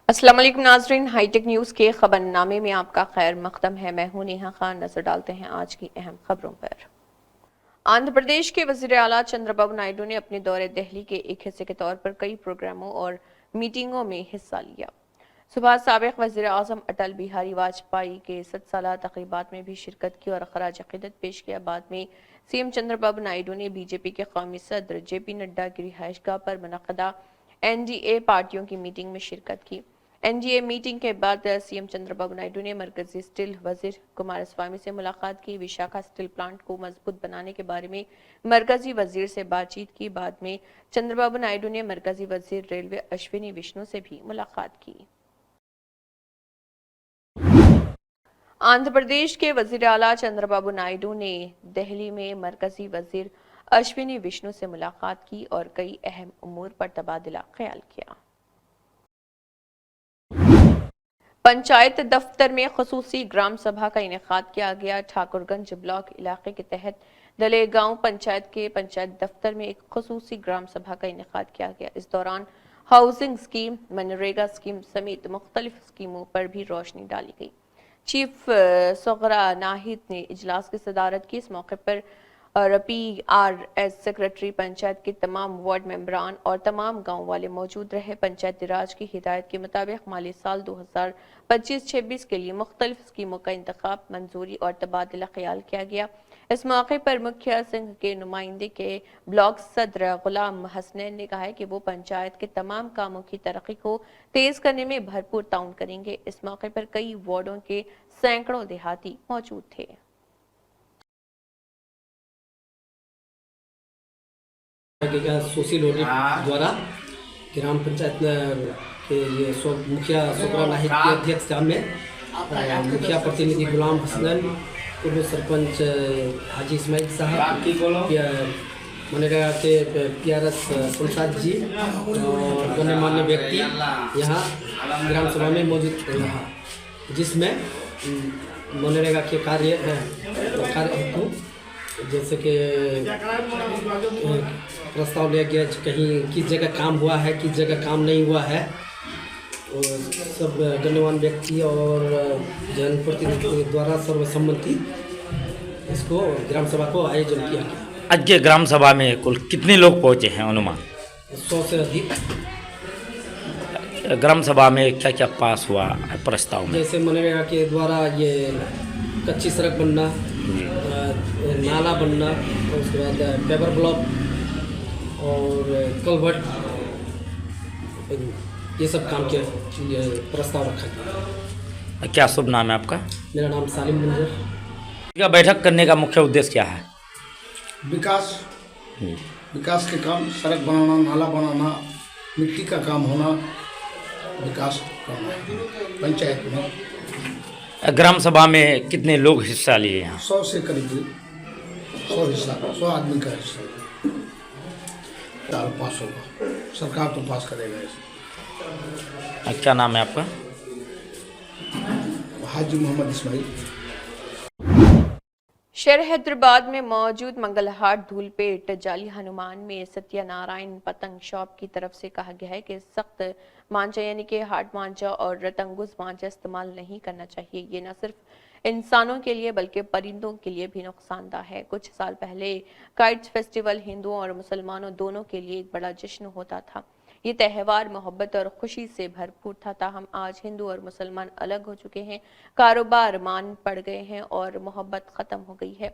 अस्सलाम वालेकुम नाज़रीन, हाईटेक न्यूज़ के खबरनामे में आपका खैर मकदम है। मैं हूं नेहा खान। नजर डालते हैं आज की अहम खबरों पर। आंध्र प्रदेश के वज़ीर आला चंद्रबाबू नायडू ने अपने दौरे दिल्ली के एक हिस्से के तौर पर कई प्रोग्रामों और मीटिंगों में हिस्सा लिया। सुबह साबिक वज़ीर आज़म अटल बिहारी वाजपेयी के 7 साला तक़रीबात में भी शिरकत की और खराज अक़ीदत पेश किया। बाद में सीएम चंद्रबाबू नायडू ने बीजेपी के कौमी सदर जेपी नड्डा की रिहाइशगाह पर मुनक़दा एनडीए पार्टियों की मीटिंग में शिरकत की। एनडीए मीटिंग के बाद सीएम चंद्रबाबू नायडू ने मरकजी स्टील वजीर कुमारस्वामी से मुलाकात की। विशाखा स्टील प्लांट को मजबूत बनाने के बारे में मरकजी वजीर से बातचीत की। बाद में चंद्रबाबू नायडू ने मरकजी वजीर रेलवे अश्विनी विष्णु से भी मुलाकात की। आंध्र प्रदेश के वज़ीर आला चंद्रबाबू नायडू ने दिल्ली में मरकजी वजीर अश्विनी विष्णु से मुलाकात की और कई अहम उमूर पर तबादला ख्याल किया। पंचायत दफ्तर में खसूसी ग्राम सभा का इनेकाद किया गया। ठाकुरगंज ब्लॉक इलाके के तहत दलेगांव पंचायत के पंचायत दफ्तर में एक खसूसी ग्राम सभा का इनेकाद किया गया। इस दौरान हाउसिंग स्कीम, मनरेगा स्कीम समेत मुख्तलिफ स्कीमों पर भी रोशनी डाली गई। चीफ सोगरा नाहिद ने इजलास की सदारत की। इस मौके पर और पीआरएस सेक्रेटरी, पंचायत के तमाम वार्ड मेंबरान और तमाम गांव वाले मौजूद रहे। पंचायती राज की हिदायत के मुताबिक माली साल 2025-26 के लिए मुख्तलिफ स्कीमों का इंतखाब, मंजूरी और तबादला ख्याल किया गया। इस मौके पर मुखिया संघ के नुमाइंदे के ब्लॉक सदर गुलाम हसनैन ने कहा है कि वो पंचायत के तमाम कामों की तरक्की को तेज करने में भरपूर ताउन करेंगे। इस मौके पर कई वार्डों के सैकड़ों देहाती मौजूद थे। सोशल ऑडिट द्वारा ग्राम पंचायत के ये मुखिया सोगरा नाहिद की अध्यक्षता में मुखिया प्रतिनिधि गुलाम हसनैन, पूर्व सरपंच हाजी इस्माइल साहब, मनरेगा के पीआरएस प्रसाद जी और गणमान्य व्यक्ति यहाँ ग्राम सभा में मौजूद रहा, जिसमें मनरेगा के कार्य हेतु जैसे कि प्रस्ताव लिया गया कहीं किस जगह काम हुआ है, किस जगह काम नहीं हुआ है, और सब गणमान्य व्यक्ति और जनप्रतिनिधि द्वारा सर्वसम्मति इसको ग्राम सभा को आयोजन किया गया। आज के ग्राम सभा में कुल कितने लोग पहुंचे हैं अनुमान? 100 से अधिक। ग्राम सभा में क्या क्या पास हुआ प्रस्ताव में? जैसे मनरेगा के द्वारा ये कच्ची सड़क बनना, नाला बनना, और उसके बाद पेपर ब्लॉक और कलवर्ट, ये सब काम के प्रस्ताव रखा गया। क्या शुभ नाम है आपका? मेरा नाम सालिम मंजर। क्या बैठक करने का मुख्य उद्देश्य क्या है? विकास के काम, सड़क बनाना, नाला बनाना, मिट्टी का काम होना, विकास करना है पंचायत में। ग्राम सभा में कितने लोग हिस्सा लिए यहाँ? 100 से करीब 100 आदमी का हिस्सा दाल पास होगा, सरकार तो पास करेगा इसे। क्या नाम है आपका? हाजी मोहम्मद इस्माइल। शहर हैदराबाद में मौजूद मंगलहाट धूलपेट जाली हनुमान में सत्यनारायण पतंग शॉप की तरफ से कहा गया है कि सख्त मांझा यानी कि हार्ड मांझा और रतंगुज मांझा इस्तेमाल नहीं करना चाहिए। ये न सिर्फ इंसानों के लिए बल्कि परिंदों के लिए भी नुकसानदा है। कुछ साल पहले काइट्स फेस्टिवल हिंदुओं और मुसलमानों दोनों के लिए एक बड़ा जश्न होता था। ये त्यौहार मोहब्बत और खुशी से भरपूर था। ताहम आज हिंदू और मुसलमान अलग हो चुके हैं, कारोबार मान पड़ गए हैं और मोहब्बत खत्म हो गई है।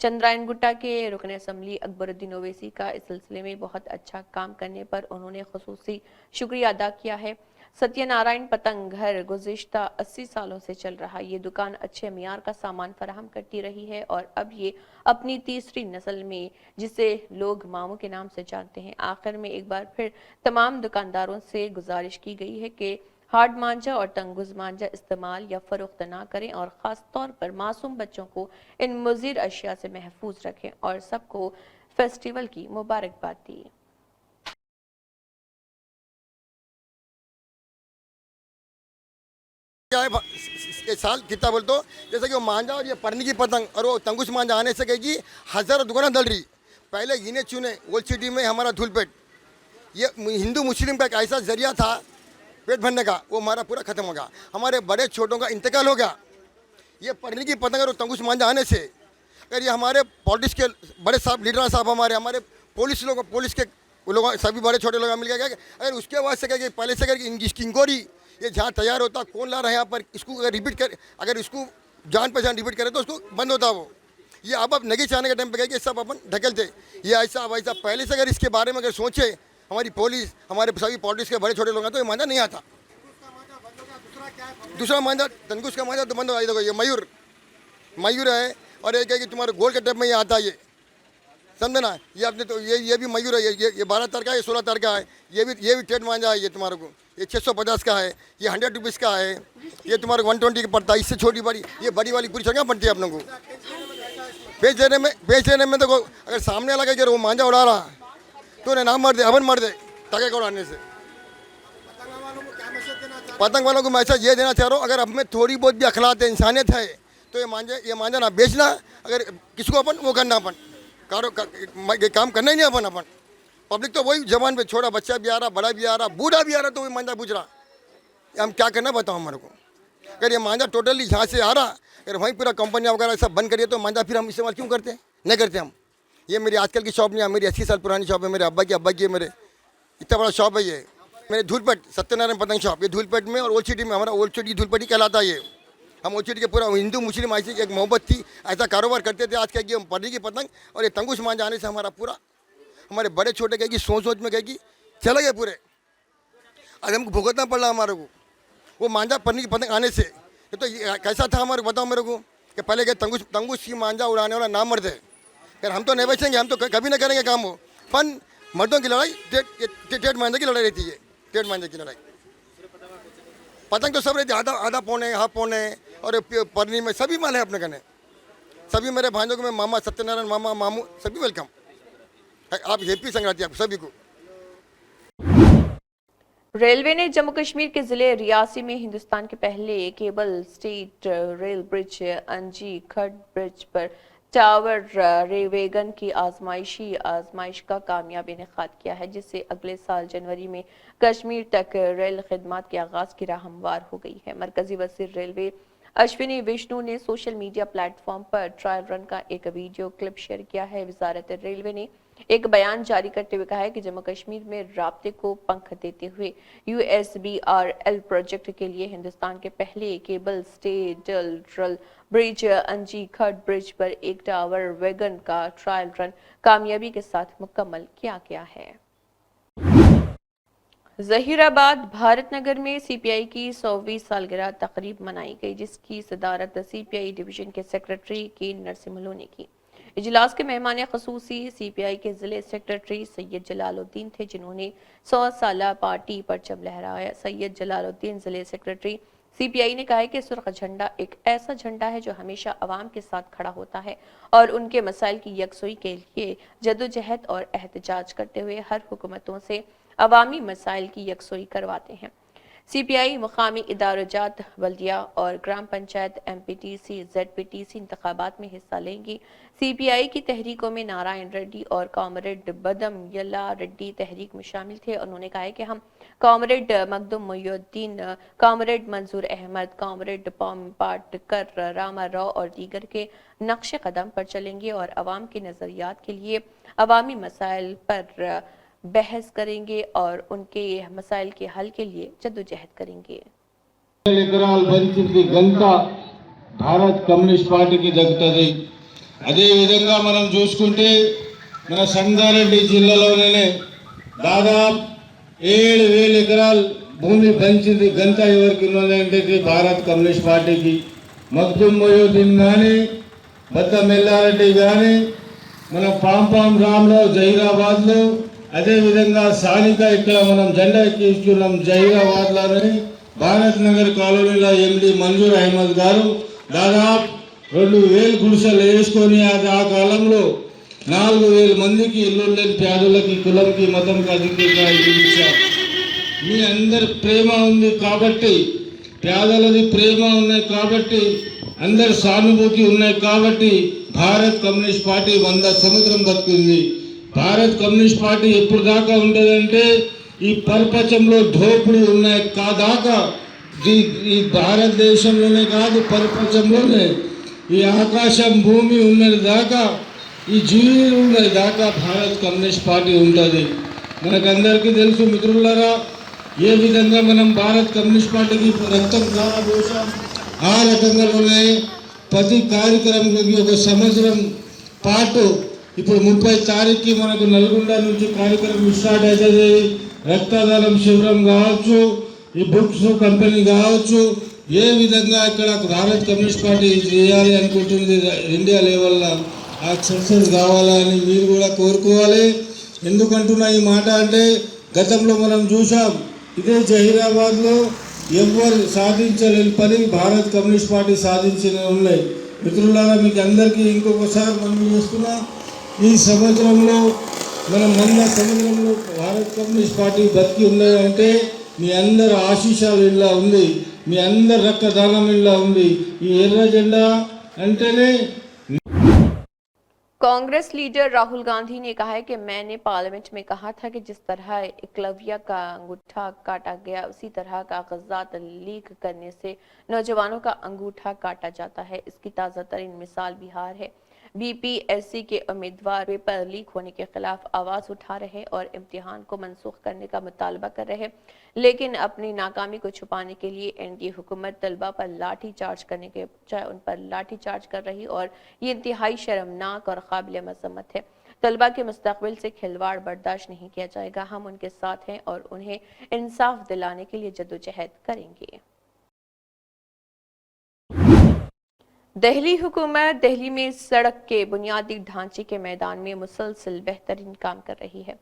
चंद्रायन गुट्टा के रुकन असम्बली अकबरुद्दीन ओवैसी का इस सिलसिले में बहुत अच्छा काम करने पर उन्होंने खुसूसी शुक्रिया अदा किया है। सत्यनारायण पतंग घर गुज़िश्ता 80 सालों से चल रहा। ये दुकान अच्छे मियार का सामान फराहम करती रही है और अब ये अपनी तीसरी नस्ल में, जिसे लोग मामू के नाम से जानते हैं। आखिर में एक बार फिर तमाम दुकानदारों से गुजारिश की गई है कि हार्ड मांझा और तंगुज मांझा इस्तेमाल या फरोख्त ना करें और ख़ास तौर पर मासूम बच्चों को इन मुज़िर अशिया से महफूज रखें और सबको फेस्टिवल की मुबारकबाद दी। इस साल कितना बोल तो जैसे कि वो मांझा और ये परनी की पतंग और वो तंगुश मांझा आने से कहेगी हज़ारों दुकानें दल रही। पहले गिने चुने ओल्ड सिटी में हमारा धूलपेट ये हिंदू मुस्लिम का एक ऐसा जरिया था पेट भरने का, वो हमारा पूरा खत्म हो गया। हमारे बड़े छोटों का इंतकाल हो गया। ये पढ़ने की पतंग और तंगुस मांझा आने से, अगर ये हमारे पॉलिटिक्स के बड़े साहब, लीडर साहब, हमारे पुलिस के लोग, सभी बड़े छोटे लोग मिल गए, अगर उसके बाद से क्या पहले से अगर इसकी इंक्वायरी ये जहाँ तैयार होता, कौन ला रहा है यहाँ पर, इसको अगर रिपीट कर, अगर इसको जान पहचान रिपीट करे तो उसको बंद होता वो। ये अब नगी चाहने के टाइम पे गए कि सब अपन ढकेलते, ये ऐसा वैसा। पहले से अगर इसके बारे में अगर सोचे हमारी पुलिस, हमारे सभी पॉलिटिक्स के बड़े छोटे लोग हैं, तो ये मांझा नहीं आता। दूसरा मांझा तंगुस का मांझा तो बंद हो। देखो ये मयूर है, और एक है कि तुम्हारे गोल के टाइप में ये आता है, ये समझे ना। ये अपने तो ये भी मयूर है, ये 12 तार का है, 16 तार का है। ये भी टेट मांझा है। ये तुम्हारे को ये 650 का है, ये 100 रुपीज़ का है, ये तुम्हारे 120 का पड़ता है। इससे छोटी बड़ी, ये बड़ी वाली पूरी जगह पड़ती है अपने को। बेच देने में देखो, अगर सामने वाला क्या वो मांझा उड़ा रहा तो उन्हें नाम मर दे, हवन मर दे ताके को उड़ाने से। पतंग वालों को मैसेज ये देना चाह रहा हूँ, अगर अब में थोड़ी बहुत भी अखलात है, इंसानियत है, तो ये मांझा ना बेचना। अगर किसी को अपन वो करना, अपन काम करना ही नहीं अपन। पब्लिक तो वही जवान पे, छोटा बच्चा भी आ रहा, बड़ा भी आ रहा, बूढ़ा भी आ रहा, तो वही मांझा पूछ रहा। हम क्या करना बताओ हमारे को। अगर ये मांझा टोटली जहाँ से आ रहा, अगर वहीं पूरा कंपनियाँ वगैरह सब बंद करिए, तो मांझा फिर हम इस्तेमाल क्यों करते हैं? नहीं करते हम। ये मेरी आजकल की शॉप नहीं है, मेरी 80 साल पुरानी शॉप है। मेरे अब्बा की है, मेरे इतना बड़ा शॉप है ये। मेरे धूलपेट सत्यनारायण पतंग शॉप, ये धूलपेट में और ओल्ड सिटी में, हमारा ओल्ड सिटी धूलपेट ही कहलाता है ये। हम ओल्ड सिटी के पूरा हिंदू मुस्लिम ऐसी एक मोहब्बत थी, ऐसा कारोबार करते थे। आज क्या कि हम पढ़ने की पतंग और ये तंगुस मांझा आने से हमारा पूरा, हमारे बड़े छोटे कहेगी सोच में कहेगी चले गए पूरे। आज हमको भुगतना पड़ रहा हमारे को वो मांझा पढ़ने की पतंग आने से। तो ये कैसा था हमारे, बताओ मेरे को, कि पहले के तंगुस की मांझा उड़ाने वाला नाम मर्द है। अगर हम तो नहीं बचेंगे, हम तो कभी नहीं करेंगे काम हो। फन मर्दों की लड़ाई टेट मांझे की लड़ाई रहती है, टेट मांझे की लड़ाई। पतंग तो सब रहती है, आधा पौने, हाफ पौने, और परनी में सभी माल है अपने कने। सभी मेरे भाइयों को मैं मामा सत्यनारायण, मामा मामू सभी वेलकम। आप हैप्पी संक्रांति आप सभी को। रेलवे ने जम्मू कश्मीर के जिले रियासी में हिंदुस्तान के पहले केबल स्टेट रेल ब्रिज अंजी खड ब्रिज पर टावर वैगन की आजमाइश का कामयाब इनेकाद किया है, जिससे अगले साल जनवरी में कश्मीर तक रेल खिदमत के आगाज की राह हमवार हो गई है। मरकजी वज़ीर रेलवे अश्विनी विष्णु ने सोशल मीडिया प्लेटफॉर्म पर ट्रायल रन का एक वीडियो क्लिप शेयर किया है। वजारत रेलवे ने एक बयान जारी करते हुए कहा है कि जम्मू कश्मीर में राब्ते को पंख देते हुए USBRL प्रोजेक्ट के लिए हिंदुस्तान के पहले केबल स्टेड रेल ब्रिज अंजी खड ब्रिज पर एक टावर वैगन का ट्रायल रन कामयाबी के साथ मुकम्मल किया गया है। जहीराबाद भारत नगर में CPI की 100वीं सालगिरह तकरीब मनाई गई, जिसकी सदारत CPI डिवीजन के सेक्रेटरी के नरसिम्हलू ने की। इजलास के मेहमान खसूसी CPI के जिले सेक्रेटरी सैयद जलालुद्दीन थे, जिन्होंने 100 साला पार्टी परचम लहराया। सैयद जलालुद्दीन जिले सेक्रेटरी CPI ने कहा है कि सुर्ख झंडा एक ऐसा झंडा है जो हमेशा अवाम के साथ खड़ा होता है और उनके मसाइल की यकसुई के लिए जदोजहद और एहतजाज करते हुए हर हुकूमतों से अवामी मसाइल की यकसुई करवाते हैं। CPI मुकामी इदारोजात, बल्दिया और ग्राम पंचायत MPTC ZPTC इंतखाबात में हिस्सा लेंगी। CPI की तहरीकों में नारायण रेड्डी और कॉमरेड बदम यल्ला रेड्डी तहरीक में शामिल थे। उन्होंने कहा है कि हम कॉमरेड मखदूम मोयुद्दीन, कॉमरेड मंजूर अहमद, कॉमरेड पाटकर रामा राव और दीगर के नक्श कदम पर चलेंगे और अवाम के नजरियात के लिए अवामी मसाइल पर बहस करेंगे और उनके मसाइल के हल के लिए जद्दोजहद करेंगे। ఎకరాలు పెంచింది గంట భారత్ కమ్యూనిస్ట్ పార్టీకి దక్కుతుంది. అదే విధంగా మనం చూసుకుంటే మన సంగారెడ్డి జిల్లాలోనే దాదాపు 7,000 ఎకరాలు భూమి పెంచింది గంట ఎవరికి ఉన్నదంటే భారత్ కమ్యూనిస్ట్ పార్టీకి. మక్దుమ్ మొయుద్దీన్ కానీ బద్దం ఎల్లారెడ్డి కానీ మన పాంపాం రామ్రావు జహీరాబాద్లో, అదేవిధంగా స్థానిక ఇక్కడ మనం జెండా ఎక్కిస్తున్నాం జహీరాబాద్లోని భారత్ నగర్ కాలనీలో MD మంజూర్ అహ్మద్ గారు దాదాపు 2,000 గుడిసెలు వేసుకొని ఆ కాలంలో 4,000 మందికి ఇల్లు లేని పేదలకి, కులంకి, మతంకి అధికంగా ఇల్లు ఇచ్చారు. మీ అందరి ప్రేమ ఉంది కాబట్టి, పేదలది ప్రేమ ఉన్నాయి కాబట్టి, అందరి సానుభూతి ఉన్నాయి కాబట్టి భారత్ కమ్యూనిస్ట్ పార్టీ 100 సంవత్సరం బతికింది. భారత్ కమ్యూనిస్ట్ పార్టీ ఎప్పుడు దాకా ఉండేదంటే ఈ ప్రపంచంలో దోపిడీ ఉన్నాయి కాదాకా ఈ భారతదేశంలోనే కాదు ప్రపంచంలోనే ఈ ఆకాశం భూమి ఉన్నది దాకా ఈ జీవులు ఉన్నది దాకా భారత్ కమ్యూనిస్ట్ పార్టీ ఉంటుంది. మనకందరికీ తెలుసు మిత్రులారా, ఏ విధంగా మనం భారత్ కమ్యూనిస్ట్ పార్టీకి రక్తం ద్వారా పోసాం ఆ రకంగానే ప్రతి కార్యక్రమానికి ఒక సంవత్సరం పాటు ఇప్పుడు 30 తారీఖుకి మనకు నల్గొండ నుంచి కార్యక్రమం స్టార్ట్ అవుతుంది. రక్తదానం శిబిరం కావచ్చు, ఈ బుక్స్ కంపెనీ కావచ్చు, ఏ విధంగా ఇక్కడ భారత్ కమ్యూనిస్ట్ పార్టీ చేయాలి అనుకుంటుంది ఇండియా లెవెల్లో ఆ సక్సెస్ కావాలని మీరు కూడా కోరుకోవాలి. ఎందుకంటున్నా ఈ మాట అంటే గతంలో మనం చూసాం ఇదే జహీరాబాద్లో ఎవరు సాధించలేని పని భారత్ కమ్యూనిస్ట్ పార్టీ సాధించిన ఉన్నాయి. మిత్రులారా, మీకు అందరికీ ఇంకొకసారి మనం చేస్తున్నా ఈ సంవత్సరంలో మనం 100 సంవత్సరంలో భారత్ కమ్యూనిస్ట్ పార్టీ బతికి ఉన్నాయంటే మీ అందరి ఆశీస్సాలు ఇలా ఉంది, మీ అందరి రక్తదానం ఇలా ఉంది. ఈ ఎర్ర జెండా అంటేనే कांग्रेस लीडर राहुल गांधी ने कहा है कि मैंने पार्लियामेंट में कहा था कि जिस तरह एकलव्य का अंगूठा काटा गया उसी तरह कागजात लीक करने से नौजवानों का अंगूठा काटा जाता है। इसकी ताज़ा तरीन मिसाल बिहार है। बीपीएससी के उम्मीदवार पेपर लीक होने के खिलाफ आवाज उठा रहे और इम्तिहान को मनसूख करने का मुतालबा कर रहे, लेकिन अपनी नाकामी को छुपाने के लिए एनडीए हुकूमत तलबा पर लाठी चार्ज करने के बजाय उन पर लाठी चार्ज कर रही और ये इंतहाई शर्मनाक और काबिल मजम्मत है। तलबा के मुस्तकबिल से खिलवाड़ बर्दाश्त नहीं किया जाएगा। हम उनके साथ हैं और उन्हें इंसाफ दिलाने के लिए जद्दोजहद करेंगे। दिल्ली हुकूमत दिल्ली में सड़क के बुनियादी ढांचे के मैदान में मुसलसल बेहतरीन काम कर रही है।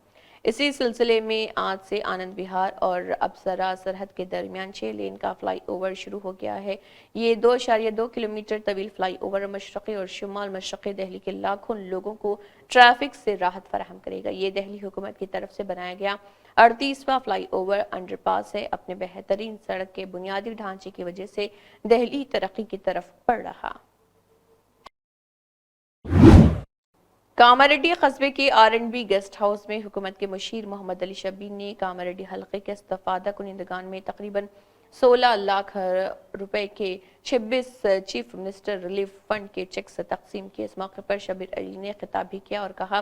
इसी सिलसिले में आज से आनंद विहार और अप्सरा सरहद के दरमियान 6 लेन का फ्लाई ओवर शुरू हो गया है। ये 2.2 किलोमीटर तवील फ्लाई ओवर मशरक़ी और शुमाल मशरक़ी दिल्ली के लाखों लोगों को ट्रैफिक से राहत फराहम करेगा। ये दिल्ली हुकूमत की तरफ से बनाया गया 38वां फ्लाई ओवर अंडरपास है। अपने बेहतरीन सड़क के बुनियादी ढांचे की वजह से दिल्ली तरक्की की तरफ बढ़ रहा। कामारेड्डी कस्बे के R&B गेस्ट हाउस में हुकूमत के मुशीर मोहम्मद अली शब्बीर ने कामारेड्डी हल्के के इस्तफादा कुनिंदगान में तकरीबन 16 लाख रुपए के 26 चीफ मिनिस्टर रिलीफ फंड के चेक्स तकसीम किए। इस मौके पर शब्बीर अली ने खिताब भी किया और कहा,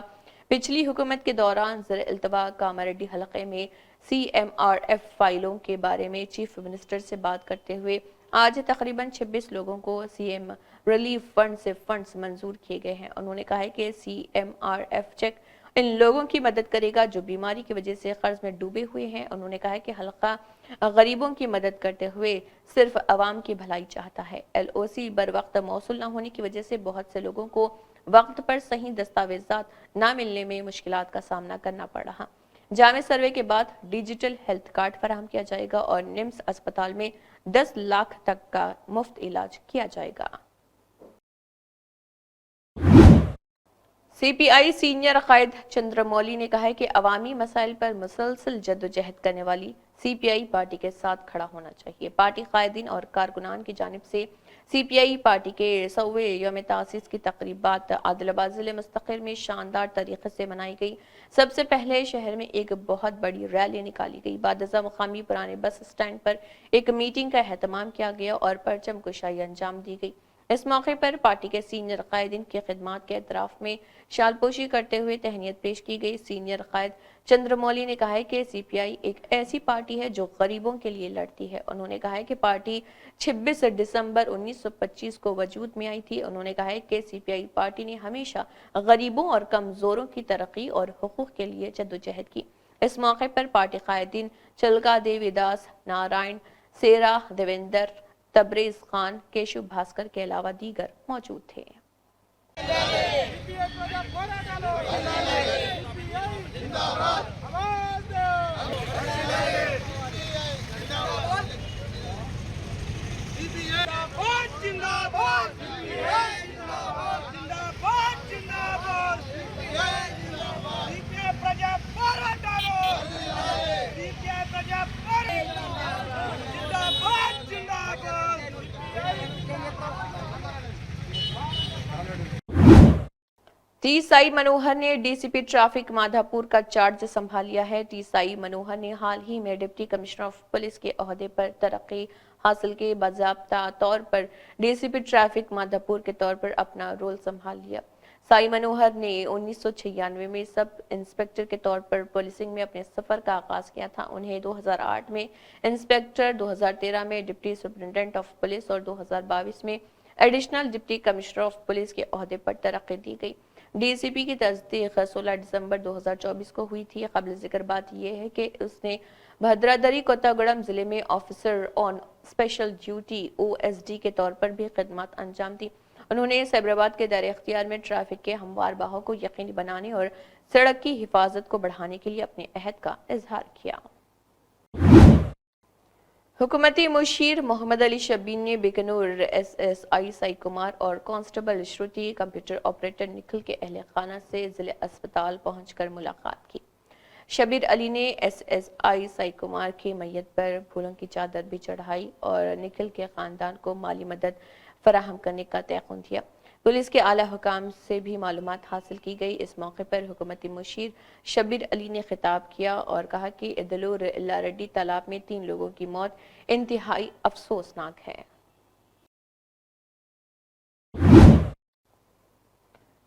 पिछली हुकूमत के दौरान ज़र-ए-इल्तवा कामारेड्डी हल्के में CMRF फाइलों के बारे में चीफ मिनिस्टर से बात करते हुए आज तकरीबन 26 लोगों को सीएम रिलीफ फंड से फंड्स मंजूर किए गए हैं। उन्होंने कहा है कि CMRF चेक इन लोगों की मदद करेगा जो बीमारी की वजह से कर्ज में डूबे हुए हैं। उन्होंने कहा है कि हल्का गरीबों की मदद करते हुए सिर्फ अवाम की भलाई चाहता है। LOC बर वक्त मौसूल न होने की वजह से बहुत से लोगों को वक्त पर सही दस्तावेजात न मिलने में मुश्किलात का सामना करना पड़ रहा। जामे सर्वे के बाद डिजिटल हेल्थ कार्ड फराहम किया जाएगा और निम्स अस्पताल में 10 लाख तक का मुफ्त इलाज किया जाएगा। CPI सीनियर कायद चंद्रमौली ने कहा है कि अवामी मसाइल पर मुसलसल जद्दोजहद करने वाली CPI पार्टी के साथ खड़ा होना चाहिए। पार्टी कायदीन और कारकुनान की जानिब से CPI पार्टी के 100वें यौम तासीस की तकरीबात आदिलाबाद ज़िले मुस्तक़िल में शानदार तरीके से मनाई गई। सबसे पहले शहर में एक बहुत बड़ी रैली निकाली गई। बादज़ा मुकामी पुराने बस स्टैंड पर एक मीटिंग का एहतमाम किया गया और परचम कुशाई अंजाम दी गई। इस मौके पर पार्टी के सीनियर कायदीन की खिदमात के एतराफ़ में शालपोशी करते हुए तहनीत पेश की गई। सीनियर कायद चंद्रमौली ने कहा है कि CPI एक ऐसी पार्टी है जो गरीबों के लिए लड़ती है। उन्होंने कहा है कि पार्टी 26 दिसंबर 1925 को वजूद में आई थी। उन्होंने कहा है कि CPI पार्टी ने हमेशा गरीबों और कमज़ोरों की तरक्की और हुकूक के लिए जद्दोजहद की। इस मौके पर पार्टी कायदीन चलका देवीदास, नारायण सेरा, देवेंद्र, तबरेज खान, केशव भास्कर के अलावा दीगर मौजूद थे। टीएसआई मनोहर ने डीसीपी ट्रैफिक माधापुर का चार्ज संभाल लिया है। टीएसआई मनोहर ने हाल ही में डिप्टी कमिश्नर ऑफ पुलिस के ओहदे पर तरक्की हासिल के बाज़ाब्ता तौर पर डीसीपी ट्रैफिक माधापुर के तौर पर अपना रोल संभाल लिया। साई मनोहर ने 1996 में सब इंस्पेक्टर के तौर पर पुलिसिंग में अपने सफर का आगाज किया था। उन्हें 2008 में इंस्पेक्टर, 2013 में डिप्टी सुपरिटेंडेंट ऑफ पुलिस और 2022 में additional deputy commissioner of police के ओहदे पर तरक्की दी गई। डीसीपी की तस्दीक 16 दिसंबर 2024 को हुई थी। काबिल जिक्र बात यह है कि उसने भद्रादरी कोत्तागुड़म जिले में officer on special duty OSD के तौर पर भी खिदमत अंजाम दी। उन्होंने साइबराबाद के दायरे इख्तियार में ट्रैफिक के हमवार बहाव को यकीनी बनाने और सड़क की हिफाजत को बढ़ाने के लिए अपने अहद का इजहार किया। हुकूमती मुशीर मोहम्मद अली शब्बीर ने बिकनूर SSI साई कुमार और कांस्टेबल श्रुति कंप्यूटर ऑपरेटर निखिल के अहले खाना से जिले अस्पताल पहुंचकर मुलाकात की। शब्बीर अली ने SSI साई कुमार की मैयत पर फूलों की चादर भी चढ़ाई और निखिल के खानदान को माली मदद फराहम करने का तयक़ुन दिया। पुलिस के आला हुकाम से भी मालूमात हासिल की गई। इस मौके पर हुकूमती मुशीर शब्बीर अली ने खिताब किया और कहा कि इदलूर लारडी तालाब में 3 लोगों की मौत इंतहाई अफसोसनाक है।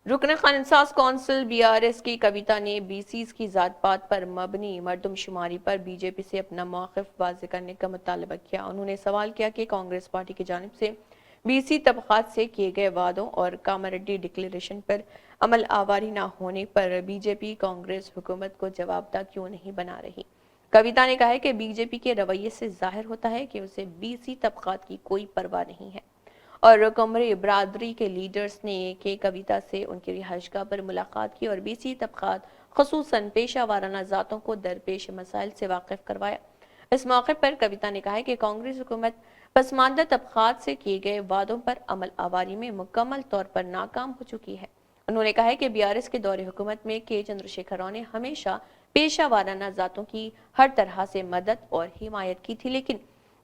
रुकन खानसास कौंसिल BRS की कविता ने BCs की जात पात पर मबनी मरदमशुमारी पर बीजेपी से अपना मौक़िफ़ वाज़ेह करने का मुतालबा किया। उन्होंने सवाल किया कि कांग्रेस पार्टी की जानिब से BC तबक़ात से किए गए वादों और कामारेड्डी डिक्लेरेशन पर अमल आवारी न होने पर बीजेपी कांग्रेस हुकूमत को जवाबदा क्यों नहीं बना रही। कविता ने कहा है कि बीजेपी के रवैये से जाहिर होता है कि उसे BC तबक़ात की कोई परवाह नहीं है और कमरे बरादरी के लीडर्स ने के कविता से उनकी रिहाइशगाह पर मुलाकात की और BC तबक़ात ख़ुसूसन पेशा वाराना ज़ातों को दरपेश मसाइल से वाकिफ़ करवाया। इस मौके पर कविता ने कहा है कि कांग्रेस हुकूमत पसमानदा तबक़ात से किए गए वादों पर अमल आवारी में मुकम्मल तौर पर नाकाम हो चुकी है। उन्होंने कहा है कि BRS के दौरे हुकूमत में के चंद्रशेखर राव ने हमेशा पेशा वाराना ज़ातों की हर तरह से मदद और हिमायत की थी, लेकिन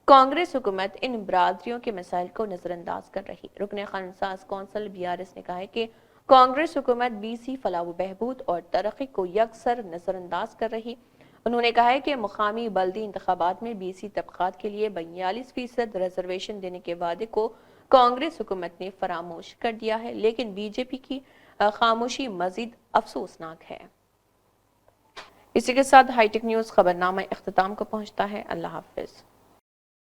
कांग्रेस हुकूमत इन बरादरियों के मसाइल को नजरअंदाज कर रही। रुकन खानसास कौंसिल BRS ने कहा है कि कांग्रेस हुकूमत BC फलाह व बहबूद और तरक्की को यकसर नजरअंदाज कर रही। उन्होंने कहा है कि मुकामी बल्दी इंतखाबात में BC तबक़ात के लिए 42% रिजर्वेशन देने के वादे को कांग्रेस हुकूमत ने फरामोश कर दिया है, लेकिन बीजेपी की खामोशी मजीद अफसोसनाक है। इसी के साथ हाईटेक न्यूज़ खबरनामा इख्तिताम को पहुंचता है। अल्लाह हाफिज।